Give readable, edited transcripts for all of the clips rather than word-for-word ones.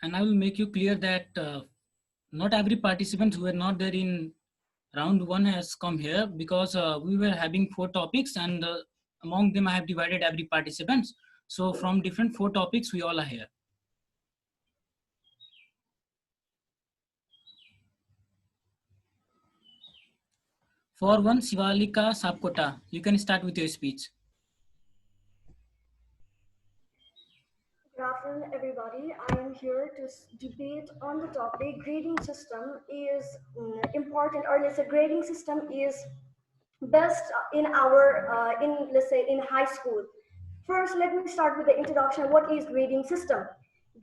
and I will make you clear that not every participant who were not there in round one has come here, because we were having four topics, and among them I have divided every participants. So from different four topics, we all are here. For one, Shivalika Sapkota, you can start with your speech. Good afternoon, everybody. I am here to debate on the topic grading system is important, or let's say grading system is best in our in let's say in high school. First, let me start with the introduction. What is grading system?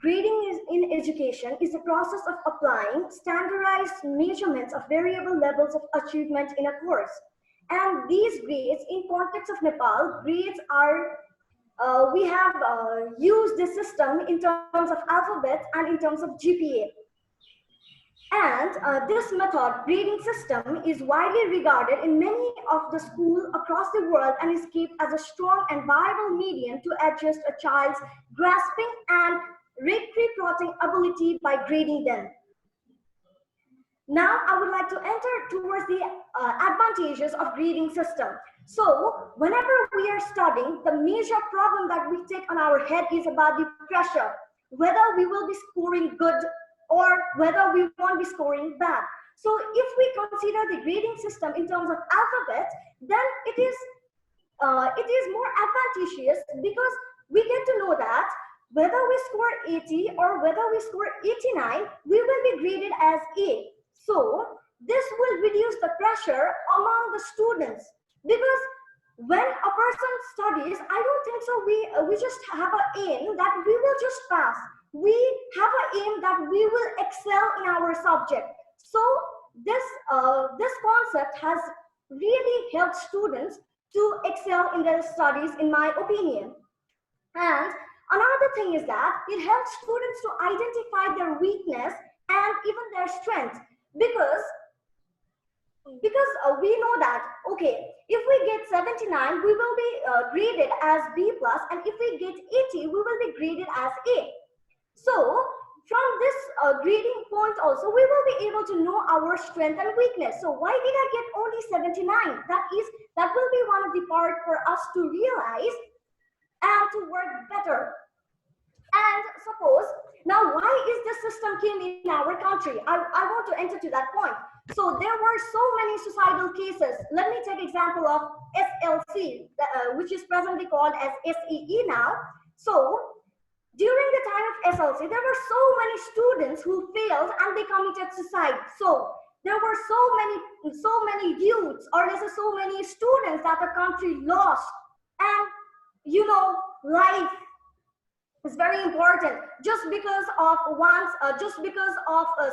Grading is in education is the process of applying standardized measurements of variable levels of achievement in a course. And these grades, in context of Nepal, grades are we have used this system in terms of alphabet and in terms of GPA. And this method, grading system, is widely regarded in many of the schools across the world and is kept as a strong and viable medium to adjust a child's grasping and retrieval ability by grading them. Now, I would like to enter towards the advantages of grading system. So, whenever we are studying, the major problem that we take on our head is about the pressure, whether we will be scoring good or whether we won't be scoring bad. So, if we consider the grading system in terms of alphabet, then it is more advantageous because we get to know that whether we score 80 or whether we score 89, we will be graded as A. So this will reduce the pressure among the students, because when a person studies, I don't think so we just have an aim that we will just pass. We have an aim that we will excel in our subject. So this concept has really helped students to excel in their studies, in my opinion. And another thing is that it helps students to identify their weakness and even their strength, because we know that, okay, if we get 79, we will be graded as B plus, and if we get 80, we will be graded as A. So from this grading point also, we will be able to know our strength and weakness. So why did I get only 79? That will be one of the part for us to realize and to work better. And suppose, now why is this system came in our country? I want to enter to that point. So there were so many societal cases. Let me take example of SLC, which is presently called as SEE now. So during the time of SLC, there were so many students who failed and they committed suicide. So there were so many youths, or let's say so many students that the country lost. And you know, life is very important. Just because of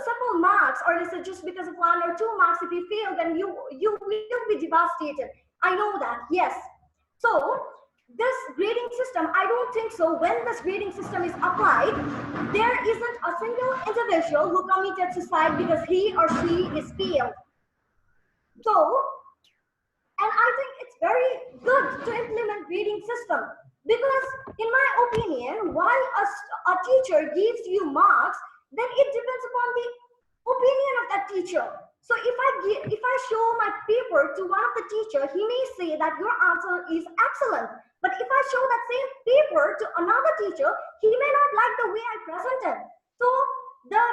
simple marks, or let's say just because of 1 or 2 marks, if you fail, then you will be devastated. I know that, yes. So this grading system, I don't think so when this grading system is applied, there isn't a single individual who committed suicide because he or she is failed. So, and I think it's very good to implement grading system, because in my opinion, while a teacher gives you marks, then it depends upon the opinion of that teacher. So if I show my paper to one of the teacher, he may say that your answer is excellent. But if I show that same paper to another teacher, he may not like the way I presented. So the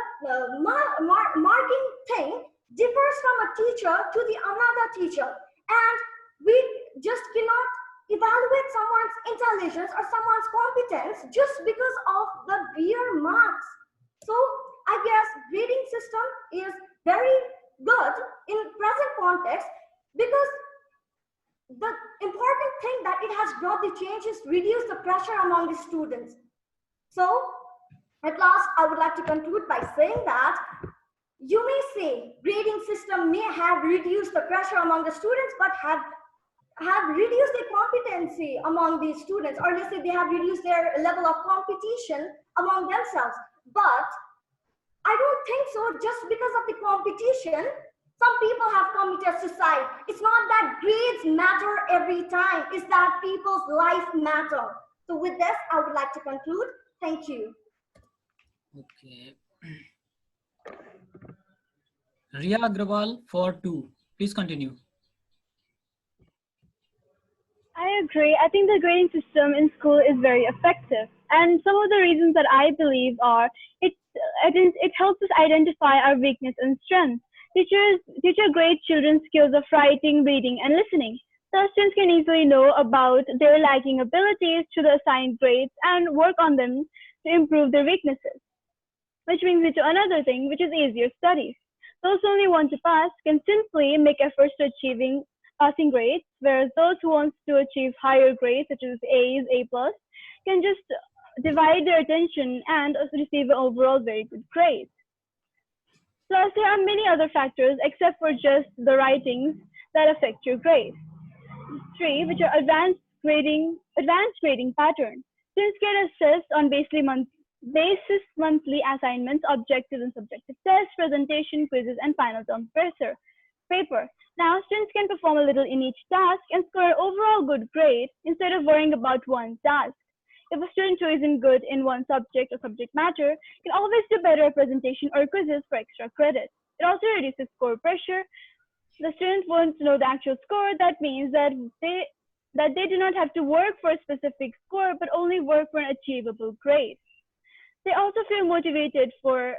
marking thing differs from a teacher to the another teacher, and we just cannot evaluate someone's intelligence or someone's competence just because of the mere marks. So I guess grading system is very good in present context, because the important thing that it has brought the change is reduce the pressure among the students. So at last, I would like to conclude by saying that you may say grading system may have reduced the pressure among the students, but have reduced the competency among the students, or let's say they have reduced their level of competition among themselves. But I don't think so just because of the competition some people have committed suicide. It's not that grades matter every time, it's that people's life matter. So with this, I would like to conclude. Thank you. Okay. Ria Agrawal for 2. Please continue. I agree. I think the grading system in school is very effective. And some of the reasons that I believe are it helps us identify our weakness and strengths. Teacher grade children's skills of writing, reading, and listening. The students can easily know about their lacking abilities to the assigned grades and work on them to improve their weaknesses. Which brings me to another thing, which is easier studies. Those who only want to pass can simply make efforts to achieving passing grades, whereas those who want to achieve higher grades, such as A's, A plus, can just divide their attention and receive an overall very good grade. Plus, there are many other factors except for just the writings that affect your grade. 3, which are advanced grading patterns. Students get assessed on basis monthly assignments, objective and subjective tests, presentation, quizzes, and final term paper. Now, students can perform a little in each task and score an overall good grade instead of worrying about one task. If a student who isn't good in one subject or subject matter can always do better at presentation or quizzes for extra credit. It also reduces score pressure. The students won't know the actual score. That means that they do not have to work for a specific score, but only work for an achievable grade. They also feel motivated for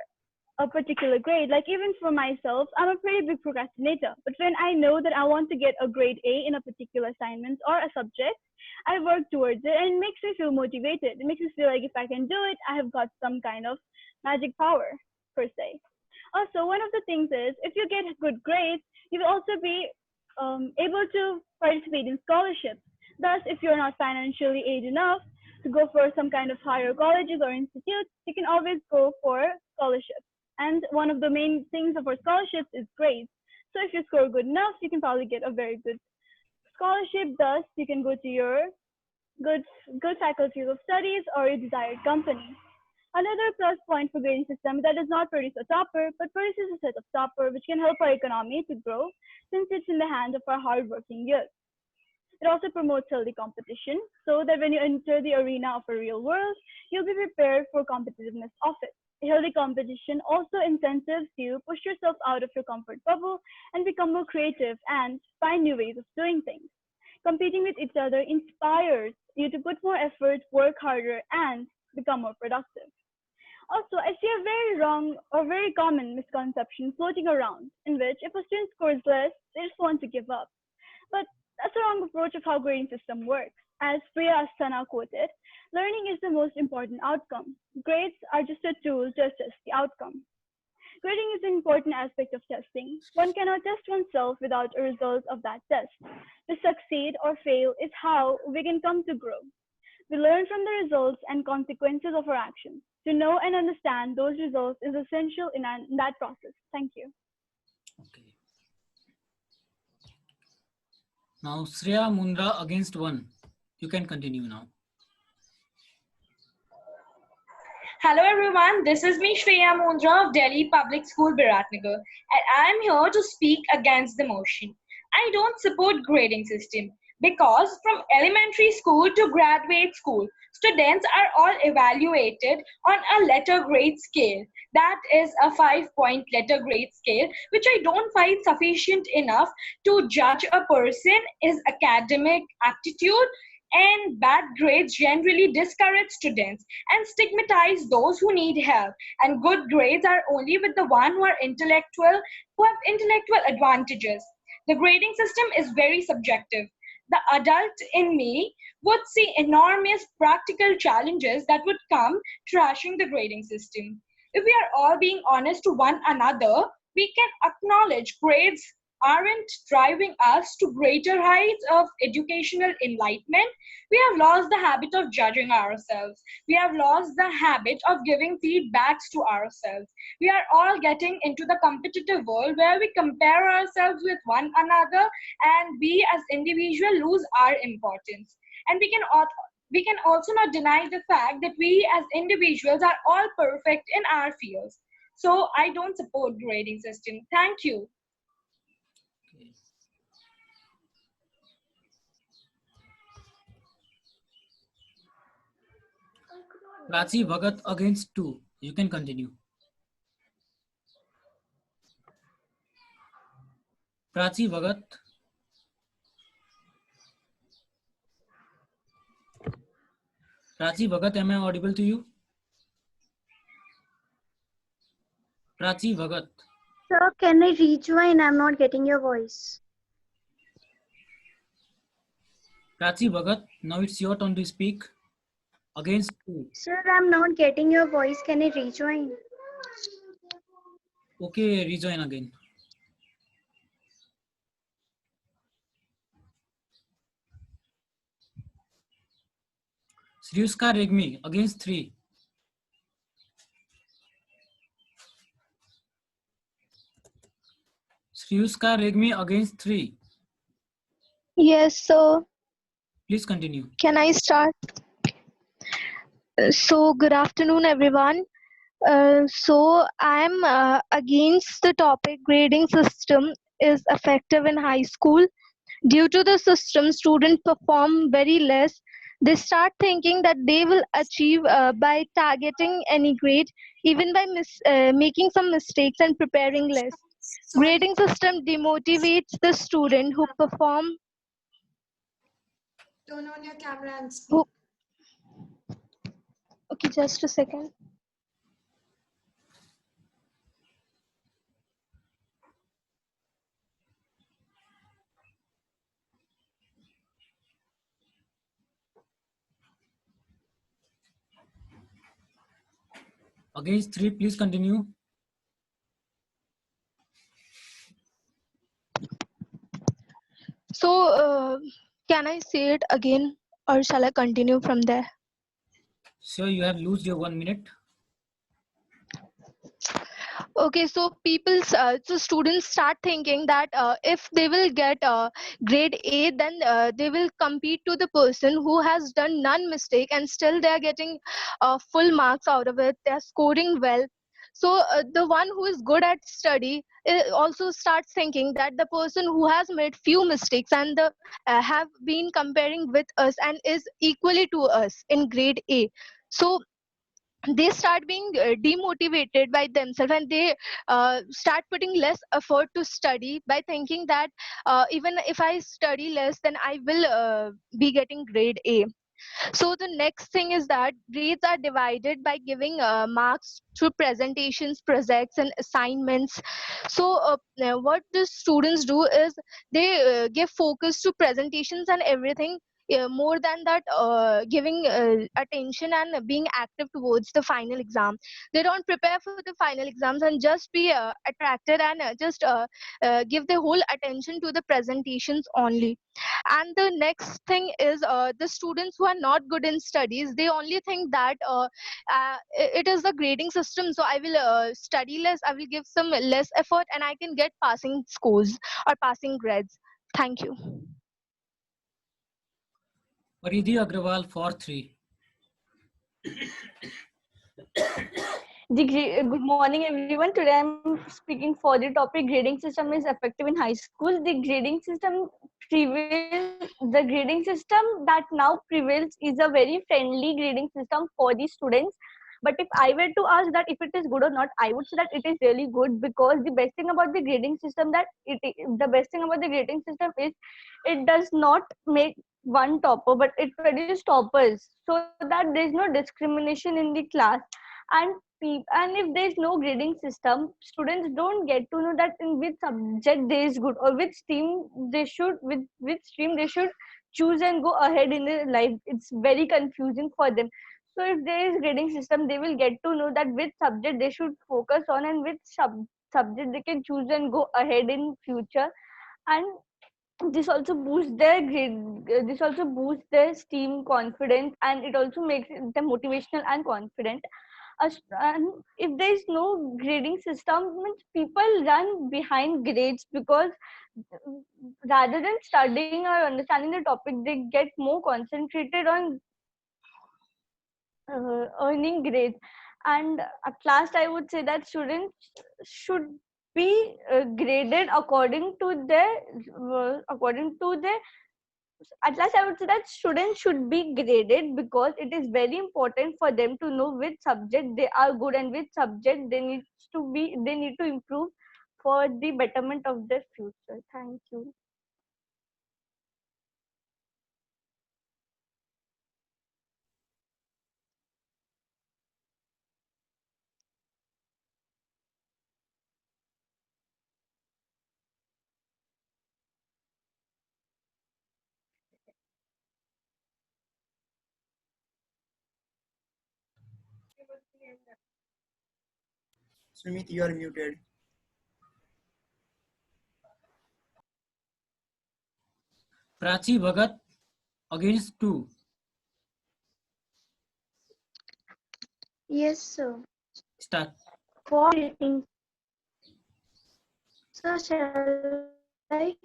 a particular grade. Like even for myself, I'm a pretty big procrastinator. But when I know that I want to get a grade A in a particular assignment or a subject, I work towards it and it makes me feel motivated. It makes me feel like if I can do it, I have got some kind of magic power, per se. Also, one of the things is if you get good grades, you will also be able to participate in scholarships. Thus, if you're not financially aid enough to go for some kind of higher colleges or institutes, you can always go for scholarships. And one of the main things for scholarships is grades. So if you score good enough, you can probably get a very good scholarship. Thus, you can go to your good faculties of studies or your desired company. Another plus point for grading system that does not produce a topper, but produces a set of topper, which can help our economy to grow since it's in the hands of our hardworking youth. It also promotes healthy competition so that when you enter the arena of a real world, you'll be prepared for competitiveness of it. A healthy competition also incentives you push yourself out of your comfort bubble and become more creative and find new ways of doing things. Competing with each other inspires you to put more effort, work harder, and become more productive. Also, I see a very wrong or very common misconception floating around in which if a student scores less, they just want to give up. But that's the wrong approach of how grading system works. As Priya Asthana quoted, learning is the most important outcome. Grades are just a tool to assess the outcome. Grading is an important aspect of testing. One cannot test oneself without a result of that test. To succeed or fail is how we can come to grow. We learn from the results and consequences of our actions. To know and understand those results is essential in that process. Thank you. Okay. Now, Shreya Mundra against 1. You can continue now. Hello everyone, this is me Shreya Mundra of Delhi Public School Biratnagar and I am here to speak against the motion. I don't support grading system because from elementary school to graduate school, students are all evaluated on a letter grade scale. That is a 5-point letter grade scale, which I don't find sufficient enough to judge a person's academic aptitude, and bad grades generally discourage students and stigmatize those who need help, and good grades are only with the one who have intellectual advantages. The grading system is very subjective. The adult in me would see enormous practical challenges that would come trashing the grading system. If we are all being honest to one another, we can acknowledge grades aren't driving us to greater heights of educational enlightenment. We have lost the habit of judging ourselves. We have lost the habit of giving feedbacks to ourselves. We are all getting into the competitive world where we compare ourselves with one another and we as individuals lose our importance. And we can also not deny the fact that we as individuals are all perfect in our fields. So I don't support grading system. Thank you. Okay. Prachi Bhagat against 2. You can continue. Prachi Bhagat. Prachi Bhagat, am I audible to you? Prachi Bhagat. Sir, can I rejoin? I'm not getting your voice. Prachi Bhagat, now it's your turn to speak. Against 2. Sir, I'm not getting your voice. Can I rejoin? Okay, rejoin again. Sriuska Regmi, against 3. Sriuska Regmi, against 3. Yes, so Please continue. can I start? So, good afternoon, everyone. So, I'm against the topic grading system is effective in high school. Due to the system, students perform very less. They start thinking that they will achieve by targeting any grade, even by making some mistakes and preparing less. Grading system demotivates the student who perform. Turn on your camera and speak. Who, okay, just a second. Against 3, please continue. So, can I say it again or shall I continue from there? Sir, you have lost your 1 minute. Okay, so so students start thinking that if they will get grade A, then they will compete to the person who has done none mistake and still they are getting full marks out of it. They are scoring well. So the one who is good at study also starts thinking that the person who has made few mistakes and have been comparing with us and is equally to us in grade A. So they start being demotivated by themselves and they start putting less effort to study by thinking that even if I study less then I will be getting grade A. So the next thing is that grades are divided by giving marks through presentations, projects, and assignments. So now what the students do is they give focus to presentations and everything. More than that, giving attention and being active towards the final exam. They don't prepare for the final exams and just be attracted and give their whole attention to the presentations only. And the next thing is the students who are not good in studies, they only think that it is the grading system, so I will study less, I will give some less effort and I can get passing scores or passing grades. Thank you. Paridhi Agrawal for 3. Good morning, everyone. Today I'm speaking for the topic grading system is effective in high school. The grading system the grading system that now prevails is a very friendly grading system for the students. But if I were to ask that if it is good or not, I would say that it is really good, because the best thing about the grading system is it does not make one topper, but it produces toppers, so that there is no discrimination in the class. And and if there is no grading system, students don't get to know that in which subject they is good or which stream they should choose and go ahead in their life. It's very confusing for them. So if there is grading system, they will get to know that which subject they should focus on and which subject they can choose and go ahead in future. And this also boosts their steam confidence, and it also makes them motivational and confident. And if there is no grading system, means people run behind grades, because rather than studying or understanding the topic, they get more concentrated on earning grades. And at last I would say that students should be graded according to their at last I would say that students should be graded because it is very important for them to know which subject they are good and which subject they need to improve for the betterment of their future. Thank you. Sumit, you are muted. Prachi Bhagat against 2. Yes, sir. Start. For rating. So shall I?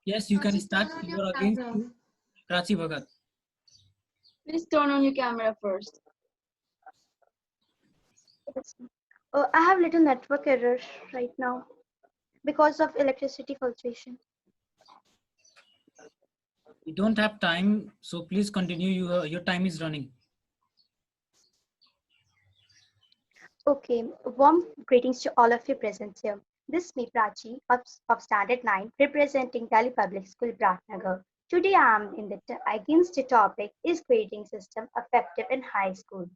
Yes, you can Prachi, start. turn on You your are against camera. 2. Prachi Bhagat. Please turn on your camera first. Yes. I have little network error right now because of electricity fluctuation. We don't have time, so please continue. Your time is running. Okay, warm greetings to all of you present here. This is me, Prachi, of Standard 9, representing Delhi Public School, Bratnagar. Today I am against the topic, is grading system effective in high school?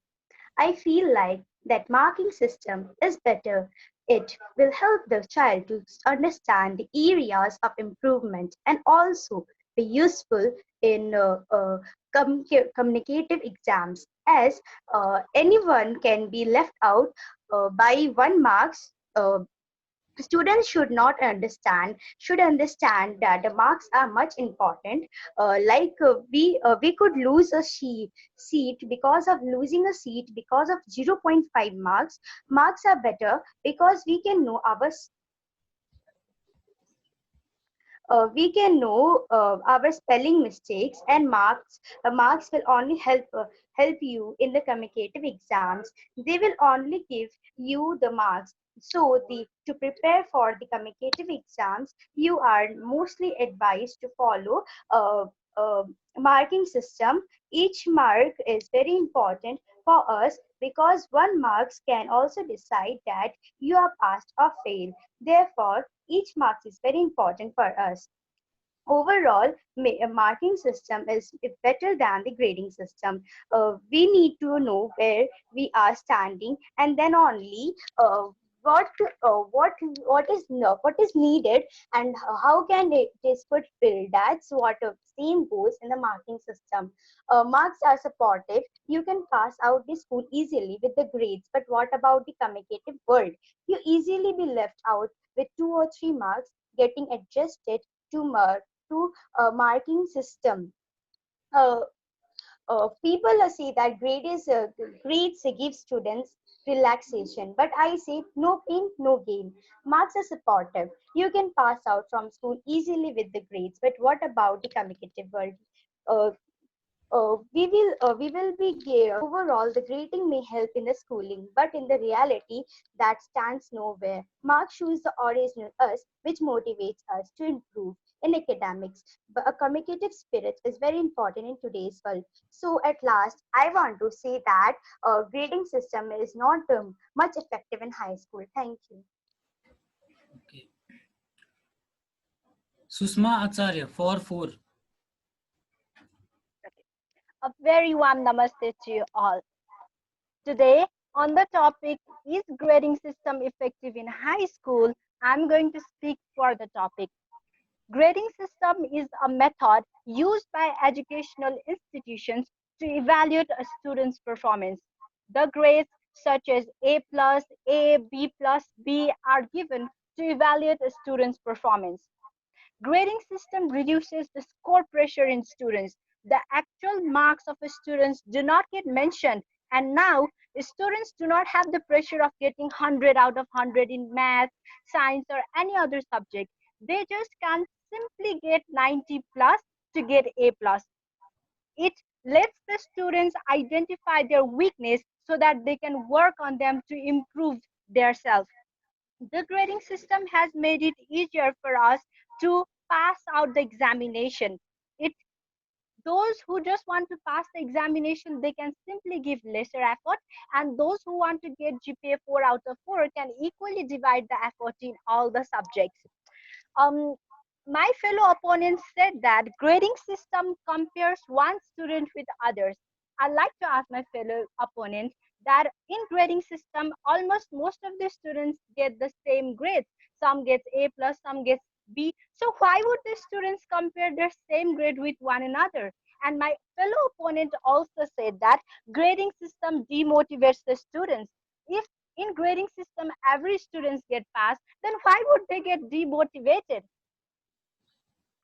I feel like that marking system is better. It will help the child to understand the areas of improvement and also be useful in communicative exams as anyone can be left out by 1 marks. Students should understand that the marks are much important, we could lose a seat because of losing a seat because of zero point 0.5 marks. Marks are better because we can know our spelling mistakes, and marks will only help you in the communicative exams. They will only give you the marks. So to prepare for the communicative exams, you are mostly advised to follow uh, uh, marking system. Each mark is very important for us because 1 marks can also decide that you are passed or failed. Therefore, each marks is very important for us. Overall, a marking system is better than the grading system. We need to know where we are standing, and then only what what is needed, and how can it is fulfilled. That's what same goes in the marking system. Marks are supportive. You can pass out the school easily with the grades, but what about the communicative world? You easily be left out with 2 or 3 marks getting adjusted to marking system. Uh, People say that grades give students relaxation, but I say no pain, no gain. Marks are supportive. You can pass out from school easily with the grades, but what about the communicative world? Uh, we will be overall the grading may help in the schooling, but in the reality that stands nowhere. Mark shows the original us, which motivates us to improve in academics. But a communicative spirit is very important in today's world. So at last I want to say that grading system is not much effective in high school. Thank you. Okay. Susma Acharya for 4. A very warm namaste to you all. Today, on the topic, is grading system effective in high school? I'm going to speak for the topic. Grading system is a method used by educational institutions to evaluate a student's performance. The grades such as A plus, A, B plus, B are given to evaluate a student's performance. Grading system reduces the score pressure in students. The actual marks of students do not get mentioned, and now students do not have the pressure of getting 100 out of 100 in math, science, or any other subject. They just can simply get 90 plus to get A plus. It lets the students identify their weakness so that they can work on them to improve their self. The grading system has made it easier for us to pass out the examination. It Those who just want to pass the examination, they can simply give lesser effort, and those who want to get GPA 4 out of 4 can equally divide the effort in all the subjects. My fellow opponents said that grading system compares one student with others. I'd like to ask my fellow opponents that in grading system, almost most of the students get the same grades. Some gets A plus, some gets B. So why would the students compare their same grade with one another? And my fellow opponent also said that grading system demotivates the students. If in grading system every students get passed, then why would they get demotivated?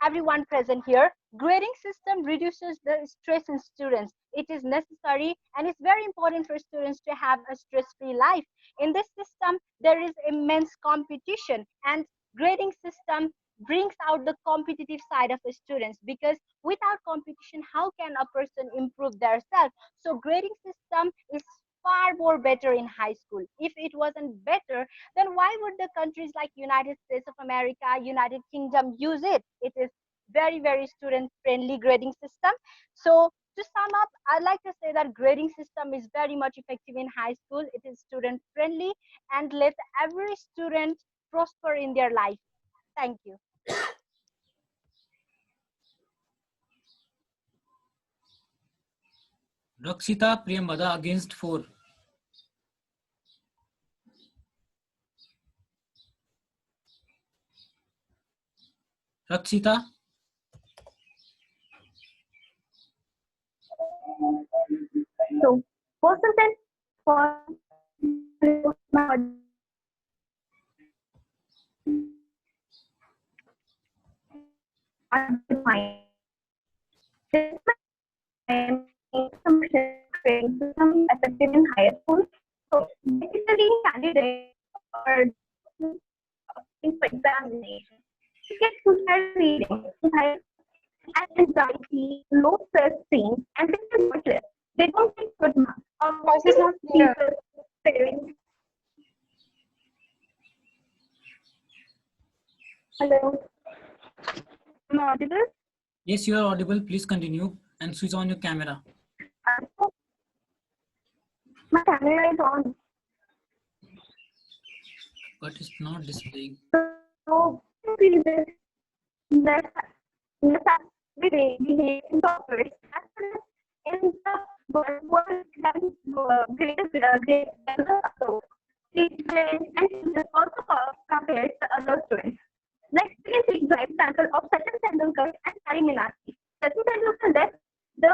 Everyone present here, grading system reduces the stress in students. It is necessary and it's very important for students to have a stress-free life. In this system, there is immense competition, and grading system brings out the competitive side of the students, because without competition, how can a person improve their self? So grading system is far more better in high school. If it wasn't better, then why would the countries like United States of America, United Kingdom use it? It is very, very student friendly grading system. So to sum up, I'd like to say that grading system is very much effective in high school. It is student friendly and let every student prosper in their life. Thank you. Rakshita Priyambada against 4. Rakshita. So, percentage for some effective in higher school. So basically candidates are for examination. To get good reading, high anxiety, low self-esteem, and they are worthless. They don't get good marks. Voice is not clear. Parents. Hello. Am I audible? Yes, you are audible. Please continue and switch on your camera. My camera is on. But it's not displaying. So, see this. Let's behave in topics in the world having greater grade than the other. Students and students also compared to other students. Let's take the example of Sachin Tendulkar and Harry Minakshi. Sachin Tendulkar left the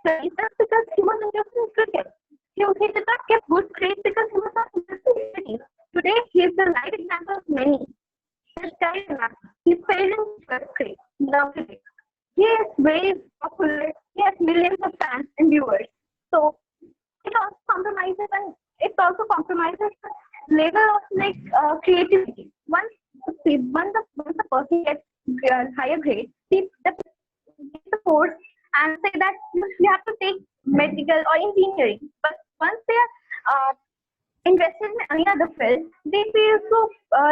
studies just because he was interested in cricket. He did not get good grades because he was not interested in studies. Today, he is the right example of many. This guy is not. He failed in first grade. Now he is very popular. He has millions of fans and viewers. So it also compromises the level of creativity. Once the person gets higher grade, the force and say that you have to take medical or engineering. But once they are invested in any other field, they feel so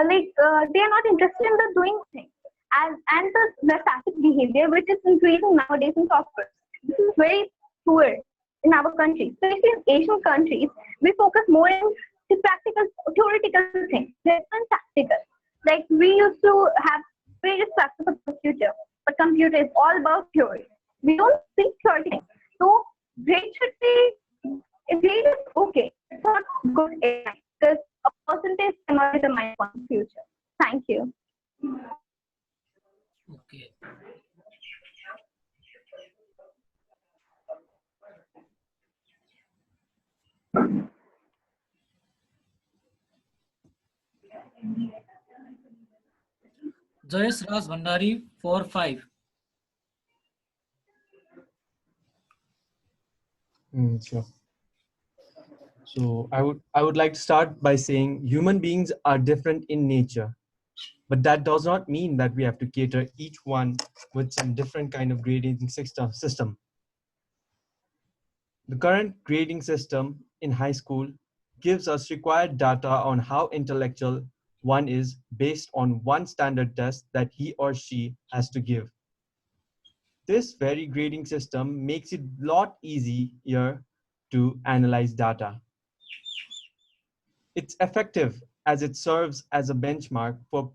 they are not interested in the doing things. And the static behavior which is increasing nowadays in software. This is very poor in our country. Especially in Asian countries, we focus more in the practical, theoretical things less than practical. Like we used to have various practice of computer, but computer is all about theory. We don't think theoretically. So grade should be, grade is okay. It's not good because a percentage cannot determine one's future. Thank you. Okay. Jayesh Raj Bhandari, 4-5. Sure. So I would like to start by saying human beings are different in nature, but that does not mean that we have to cater each one with some different kind of grading system. The current grading system in high school gives us required data on how intellectual one is based on one standard test that he or she has to give. This very grading system makes it a lot easier to analyze data. It's effective as it serves as a benchmark for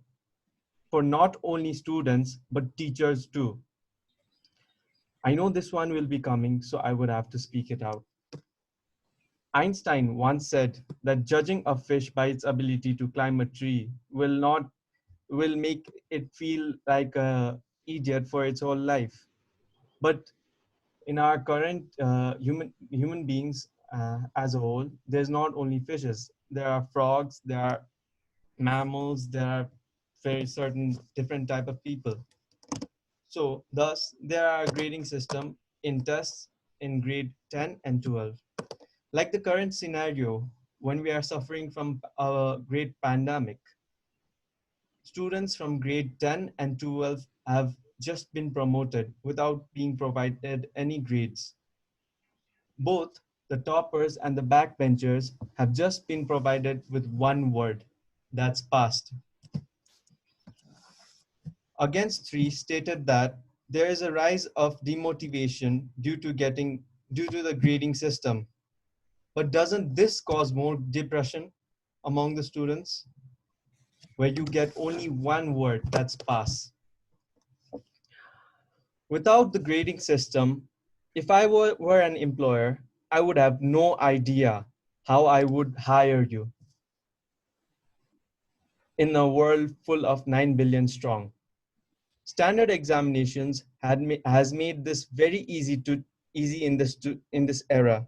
not only students, but teachers too. I know this one will be coming, so I would have to speak it out. Einstein once said that judging a fish by its ability to climb a tree will make it feel like an idiot for its whole life. But in our current human beings as a whole, there's not only fishes. There are frogs, there are mammals, there are very certain different type of people. So thus, there are a grading system in tests in grade 10 and 12. Like the current scenario, when we are suffering from a great pandemic, students from grade 10 and 12 have just been promoted without being provided any grades. Both the toppers and the backbenchers have just been provided with one word, that's passed. Against 3 stated that there is a rise of demotivation due to the grading system. But doesn't this cause more depression among the students, where you get only one word, that's pass? Without the grading system, if I were an employer, I would have no idea how I would hire you in a world full of 9 billion strong. Standard examinations has made this very easy in this era,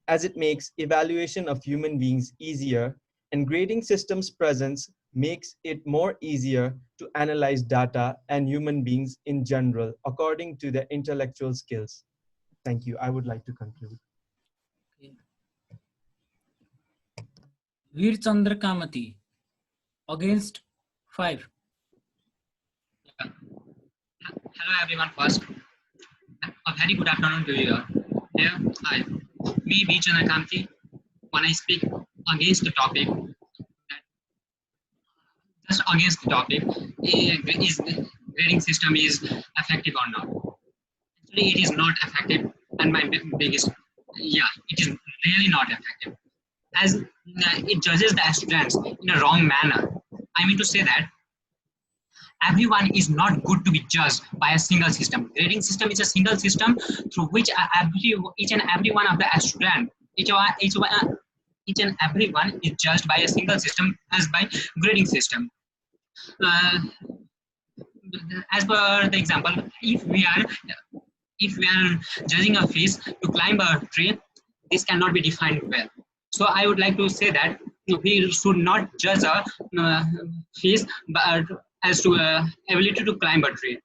as it makes evaluation of human beings easier, and grading systems presence makes it more easier to analyze data and human beings in general according to their intellectual skills. Thank you. I would like to conclude. Veer Chandra Kamati, against 5. Hello everyone first. A very good afternoon to you. Here, hi. Me, Veer Chandra Kamati, when I speak against the topic, just against the topic, is grading system is effective or not? Actually, it is not effective, and my biggest, it is really not effective, as it judges the students in a wrong manner. I mean to say that everyone is not good to be judged by a single system. Grading system is a single system through which each and every one of the students, each and everyone is judged by a single system, as by grading system. As per the example, if we are judging a fish to climb a tree, this cannot be defined well. So I would like to say that we should not judge a fish but as to ability to climb a tree.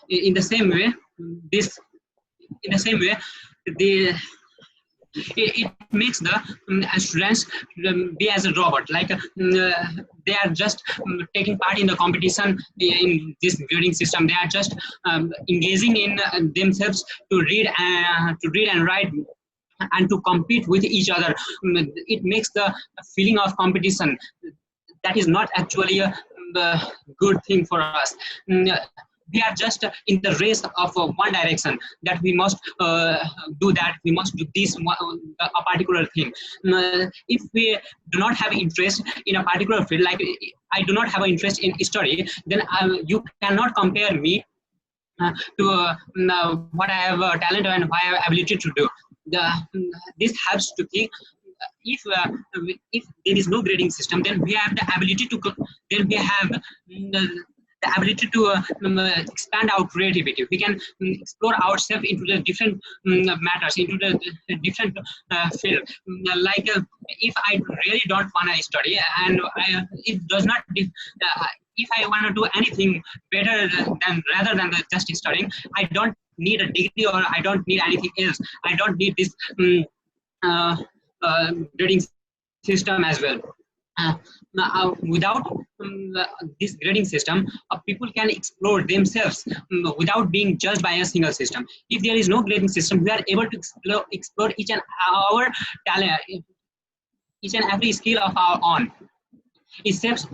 In the same way, it makes the students be as a robot, like they are just taking part in the competition in this grading system. They are just engaging in themselves to read and write and to compete with each other. It makes the feeling of competition that is not actually a good thing for us. We are just in the race of one direction, that we must do that, we must do this a particular thing. If we do not have interest in a particular field, like I do not have an interest in study, then you cannot compare me to what I have talent and what I have ability to do. This helps to think. If there is no grading system, then we have the ability to expand our creativity. We can explore ourselves into the different matters, into the different field. Like if I really don't want to study, and it does not. If I want to do anything better rather than just studying, I don't need a degree, or I don't need anything else. I don't need this grading system as well. Without this grading system, people can explore themselves without being judged by a single system. If there is no grading system, we are able to explore each and our talent, each and every skill of our own. It saves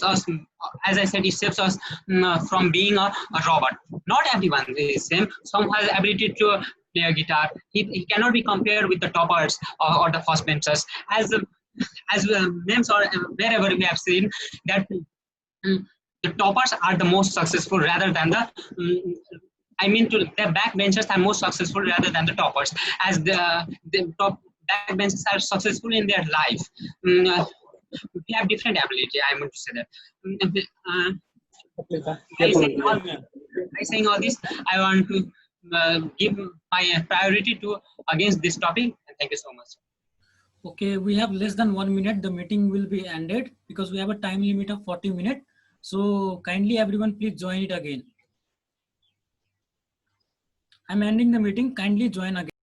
us, as I said, it saves us from being a robot. Not everyone is same. Some has ability to play a guitar. He cannot be compared with the toppers or the first benchers. As memes or wherever we have seen that the toppers are the most successful rather than the the backbenchers are most successful rather than the toppers, as the top backbenchers are successful in their life. We have different ability. I want to say that. By saying all this, I want to give my priority to against this topic. Thank you so much. Okay, we have less than 1 minute. The meeting will be ended because we have a time limit of 40 minutes. So kindly everyone please join it again. I'm ending the meeting. Kindly join again.